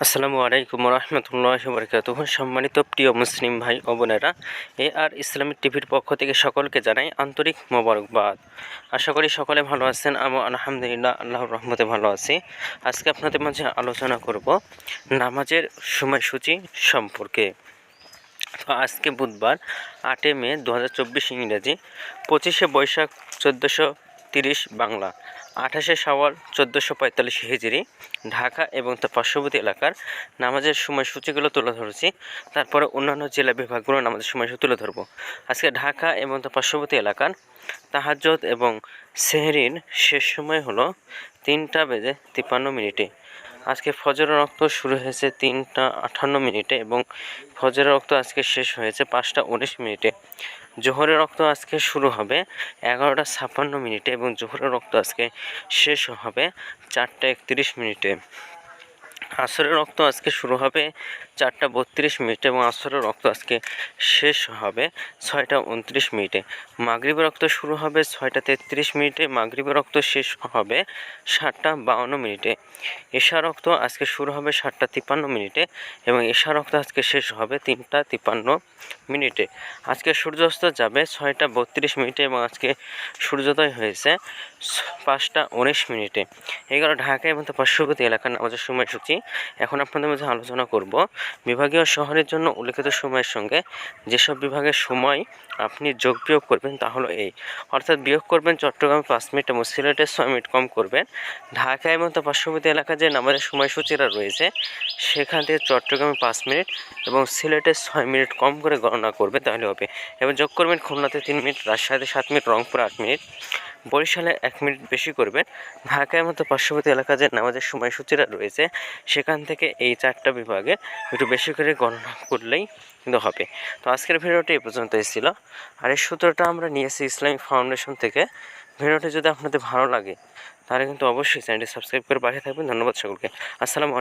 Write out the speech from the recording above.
আসসালামু আলাইকুম রহমতুল্লাহি ওয়া বারাকাতুহু। সম্মানিত প্রিয় মুসলিম ভাই ও বোনেরা, আর ইসলামিক টিভির পক্ষ থেকে সকলকে জানাই আন্তরিক মোবারকবাদ। আশা করি সকলে ভালো আছেন। আমি আলহামদুলিল্লাহ আল্লাহর রহমতে ভালো আছি। আজকে আপনাদের মাঝে আলোচনা করব নামাজের সময়সূচি সম্পর্কে। তো আজকে বুধবার 8 মে 2024 ইংরেজি, 25শে বৈশাখ 1430 বাংলা, 28শে শাওয়াল 1445 হিজরি, ঢাকা এবং তার পার্শ্ববর্তী এলাকার নামাজের সময়সূচিগুলো তুলে ধরেছি। তারপরে অন্যান্য জেলা বিভাগগুলো নামাজের সময়সূচি তুলে ধরবো। আজকে ঢাকা এবং তার পার্শ্ববর্তী এলাকার তাহাজ্জুদ এবং সেহরির শেষ সময় হলো 3:53 আজকে ফজরের রক্ত শুরু হয়েছে 3:58 এবং ফজরের রক্ত আজকে শেষ হয়েছে 5:19। জোহরের রক্ত আজকে শুরু হবে 11:56 এবং জোহরের রক্ত আজকে শেষ হবে 4:31। আসরের রক্ত আজকে শুরু হবে 4:32 এবং আসরের রক্ত আজকে শেষ হবে 6:29। মাগরিবের রক্ত শুরু হবে 6:33, মাগরিবের রক্ত শেষ হবে 7:52। এশার রক্ত আজকে শুরু হবে 7:53 এবং এশার রক্ত আজকে শেষ হবে 3:53। আজকে সূর্যাস্ত যাবে 6:32 এবং আজকে সূর্যোদয় হয়েছে 5:19। এগুলো ঢাকা এবং তার পার্শ্ববর্তী এলাকার নামাজের সময়সূচি। এখন আপনাদের মধ্যে আলোচনা করব বিভাগীয় শহরের জন্য উল্লেখিত সময়ের সঙ্গে যেসব বিভাগের সময় আপনি যোগ বিয়োগ করবেন তা হলো এই, অর্থাৎ বিয়োগ করবেন চট্টগ্রামে 5 মিনিট এবং সিলেটে 6 মিনিট কম করবেন। ঢাকা এবং তার পার্শ্ববর্তী এলাকার যে নামাজের সময়সূচিরা রয়েছে সেখান থেকে চট্টগ্রামে 5 মিনিট এবং সিলেটে 6 মিনিট কম করে গণনা করবে, তাহলে হবে। এবং যোগ করবেন খুলনাতে 3 মিনিট, রাজশাহীতে 7 মিনিট, রংপুরে 8 মিনিট, বরিশালে 1 মিনিট বেশি করবেন। ঢাকার মতো পার্শ্ববর্তী এলাকা যে নামাজের সময়সূচিরা রয়েছে সেখান থেকে এই 4টা বিভাগে একটু বেশি করে গণনা করলেই কিন্তু হবে। তো আজকের ভিডিওটি এই পর্যন্তই ছিল। আর এই সূত্রটা আমরা নিয়েছি ইসলামিক ফাউন্ডেশন থেকে। ভিডিওটি যদি আপনাদের ভালো লাগে তাহলে কিন্তু অবশ্যই চ্যানেলটি সাবস্ক্রাইব করে পাশে থাকবেন। ধন্যবাদ সকলকে। আসসালামু